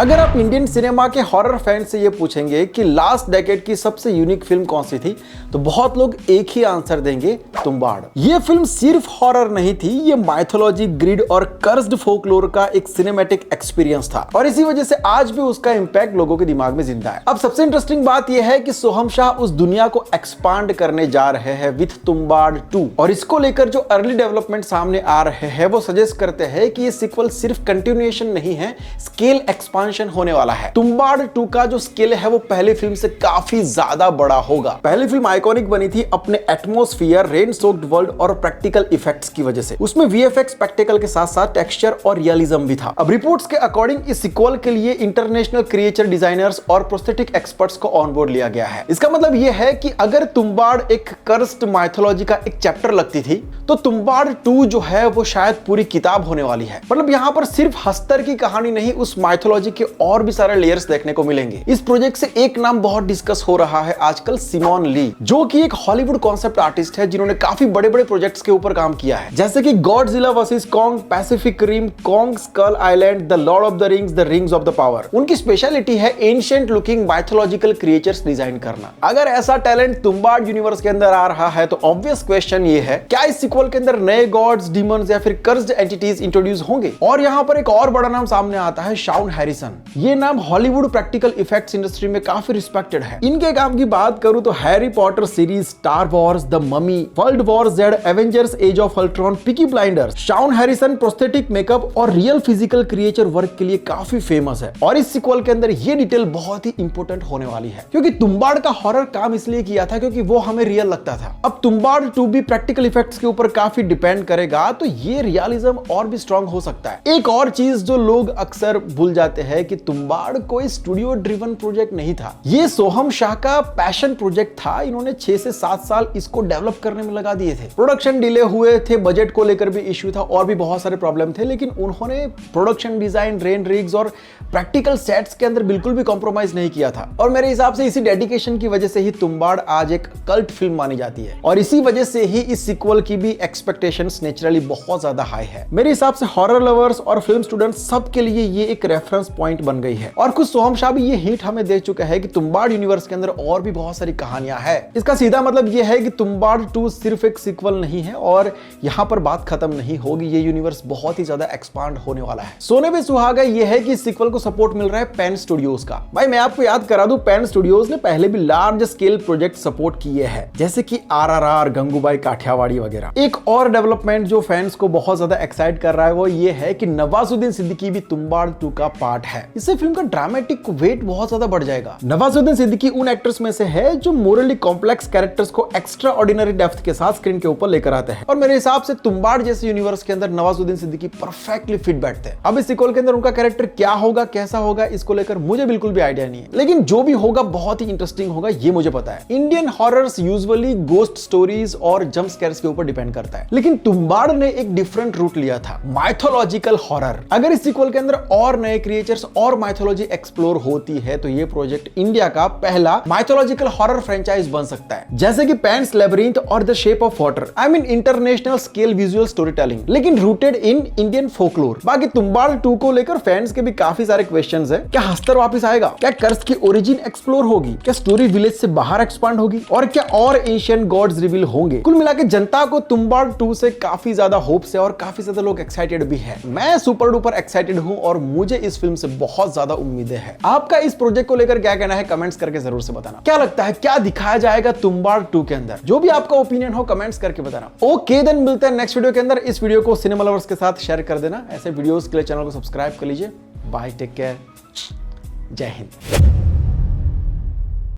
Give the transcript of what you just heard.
अगर आप Indian cinema के हॉरर फैन से ये पूछेंगे कि लास्ट डेकेड की सबसे यूनिक फिल्म कौन सी थी, तो बहुत लोग एक ही आंसर देंगे, तुम्बाड़। ये फिल्म सिर्फ हॉरर नहीं थी, ये माइथोलॉजी, ग्रिड और कर्स्ड फोकलोर का एक सिनेमैटिक एक्सपीरियंस था और इसी वजह से आज भी उसका इंपैक्ट लोगों के दिमाग में जिंदा है। अब सबसे इंटरेस्टिंग बात यह है कि सोहम शाह उस दुनिया को एक्सपांड करने जा रहे हैं विथ तुम्बाड़ 2 और इसको लेकर जो अर्ली डेवलपमेंट सामने आ रहे हैं वो सजेस्ट करते हैं कि ये सीक्वल सिर्फ कंटिन्यूएशन नहीं है, स्केल एक्सपांशन होने वाला है। तुम्बाड़ 2 का जो स्केल है वो पहली फिल्म से काफी ज्यादा बड़ा होगा। पहली फिल्म आइकॉनिक बनी थी अपने एटमॉस्फेयर, रेन सोक्ड वर्ल्ड और प्रैक्टिकल इफेक्ट्स की वजह से। उसमें वीएफएक्स स्पेक्टेकल के साथ साथ टेक्सचर और रियलिज्म भी था। अब रिपोर्ट्स के अकॉर्डिंग इस सीक्वल के लिए इंटरनेशनल क्रिएचर डिजाइनर्स और प्रोस्थेटिक एक्सपर्ट्स को ऑन बोर्ड लिया गया है। इसका मतलब यह है कि अगर तुम्बाड़ एक कर्स्ड माइथोलॉजी का एक चैप्टर लगती थी, तो तुम्बाड़ 2 जो है वो शायद पूरी किताब होने वाली है। मतलब यहाँ पर सिर्फ हस्तर की कहानी नहीं, उस माइथोलॉजी के और भी सारे लेयर्स देखने को मिलेंगे। इस प्रोजेक्ट से एक नाम बहुत डिस्कस हो रहा है आजकल, सिमोन ली, जो कि एक हॉलीवुड कॉन्सेप्ट आर्टिस्ट है जिन्होंने काफी बड़े बड़े प्रोजेक्ट्स के ऊपर काम किया है, जैसे कि Godzilla versus Kong, Pacific Rim, Kong Skull Island, the Lord of the Rings of the Power. उनकी स्पेशलिटी है ancient looking mythological creatures design करना। अगर ऐसा टैलेंट तुम्बाड़ यूनिवर्स के अंदर आ रहा है तो ऑब्वियस क्वेश्चन ये है, क्या इस सीक्वल के अंदर नए गॉड्स, डीमंस या फिर कर्स्ड एंटिटीज इंट्रोड्यूस होंगे? और यहाँ पर एक और बड़ा नाम सामने आता है, शाउन हैरिसन। ये नाम हॉलीवुड प्रैक्टिकल इफेक्ट्स इंडस्ट्री में काफी रिस्पेक्टेड है। इनके काम की बात करूं तो Harry Potter series, Star Wars, the Mummy, World War Z, Avengers, Age of Ultron, Peaky Blinders. Shaun Harrison prosthetic makeup और रियल फिजिकल क्रिएचर वर्क के लिए काफी फेमस है और इस सीक्वल के अंदर ये डिटेल बहुत ही इंपॉर्टेंट होने वाली है, क्योंकि तुम्बाड़ का हॉरर काम इसलिए किया था क्योंकि वो हमें रियल लगता था। अब तुम्बाड़ 2 भी प्रैक्टिकल इफेक्ट्स के ऊपर काफी डिपेंड करेगा, तो ये रियलिज्म और भी स्ट्रांग हो सकता है। एक और चीज जो लोग अक्सर भूल जाते हैं कि तुम्बाड़ कोई स्टूडियो ड्रिवन प्रोजेक्ट नहीं था, ये सोहम शाह का पैशन प्रोजेक्ट था। इन्होंने 6 से 7 साल इसको डेवलप करने में लगा दिए थे। प्रोडक्शन डिले हुए थे, बजट को लेकर भी इश्यू था और भी बहुत सारे प्रॉब्लम थे, लेकिन उन्होंने प्रोडक्शन डिजाइन, रेन रिग्स और प्रैक्टिकल सेट्स के अंदर बिल्कुल भी कॉम्प्रोमाइज नहीं किया था। और मेरे हिसाब से इसी डेडिकेशन की वजह से ही तुम्बाड़ आज एक कल्ट फिल्म मानी जाती है और इसी वजह से ही इस सीक्वल की भी एक्सपेक्टेशंस नेचुरली बहुत ज्यादा हाई है। मेरे हिसाब से हॉरर लवर्स और फिल्म स्टूडेंट्स सब के लिए ये एक रेफरेंस पॉइंट बन गई है और कुछ सोहम शाह भी ये हिंट हमें दे चुका है कि तुम्बाड़ यूनिवर्स के अंदर और भी बहुत सारी कहानियां हैं। इसका सीधा मतलब ये है कि तुम्बाड़ 2 सिर्फ एक सीक्वल नहीं है और यहां पर बात खत्म नहीं होगी, ये यूनिवर्स बहुत ही ज्यादा एक्सपांड होने वाला है। सोने पे सुहागा ये है कि इस सीक्वल को सपोर्ट मिल रहा है पेन स्टूडियोज का। भाई मैं आपको याद करा दूं, पेन स्टूडियोज ने पहले भी लार्ज स्केल प्रोजेक्ट सपोर्ट किए हैं, जैसे कि RRR, गंगूबाई काठियावाड़ी वगैरह। एक और डेवलपमेंट जो फैंस को बहुत ज्यादा एक्साइट कर रहा है वो ये है कि नवाजुद्दीन सिद्दीकी भी तुम्बाड़ 2 का पार्ट है। इससे फिल्म का ड्रामेटिक वेट बहुत ज्यादा बढ़ जाएगा। नवाजुद्दीन सिद्दीकी उन एक्टर्स में से है जो मोरली कॉम्प्लेक्स कैरेक्टर्स को एक्स्ट्रा ऑर्डिनरी डेप्थ के साथ स्क्रीन के ऊपर लेकर आते हैं और मेरे हिसाब से तुम्बाड़ जैसे यूनिवर्स के अंदर नवाजुद्दीन सिद्दीकी परफेक्टली फिट बैठते हैं। अब इस सीक्वल के अंदर उनका कैरेक्टर क्या होगा, कैसा होगा, इसको लेकर मुझे बिल्कुल भी आइडिया नहीं है, लेकिन जो भी होगा बहुत ही इंटरेस्टिंग होगा, ये मुझे पता है। Indian horrors usually ghost stories और जंप स्कैर्स के ऊपर डिपेंड करता है, लेकिन तुम्बाड़ ने एक डिफरेंट रूट लिया था, माइथोलॉजिकल हॉरर। अगर इस सीक्वल के अंदर और नए क्रिएचर्स और माइथोलॉजी एक्सप्लोर होती है तो ये प्रोजेक्ट इंडिया का पहला माइथोलॉजिकल हॉरर फ्रेंचाइज बन सकता है, जैसे कि पैन्स लेबिरिंथ और the shape of water. I mean international scale visual story telling, लेकिन रूटेड इन इंडियन फोकलोर। बाकी तुम्बाड़ 2 को लेकर फैंस के भी काफी सारे क्वेश्चंस हैं। क्या हस्तर वापस आएगा? क्या कर्स की ओरिजिन एक्सप्लोर होगी? क्या स्टोरी विलेज से बाहर एक्सपांड होगी? और क्या और एशियन गॉड्स रिवील होंगे? कुल मिलाकर जनता को तुम्बाड़ 2 से काफी ज्यादा होप्स है और काफी ज्यादा लोग एक्साइटेड भी है। मैं सुपर डुपर एक्साइटेड हूं और मुझे इस फिल्म से बहुत ज्यादा उम्मीदें हैं। आपका इस प्रोजेक्ट को लेकर क्या कहना है कमेंट्स करके जरूर से बताना। क्या लगता है क्या दिखाया जाएगा तुम्बाड़ 2 के अंदर? जो भी आपका ओपिनियन हो कमेंट्स करके बताना। ओके देन मिलते हैं नेक्स्ट वीडियो के अंदर। इस वीडियो को सिनेमा लवर्स के साथ शेयर कर देना। ऐसे वीडियोस के लिए चैनल को सब्सक्राइब कर लीजिए। बाय, टेक केयर, जय हिंद।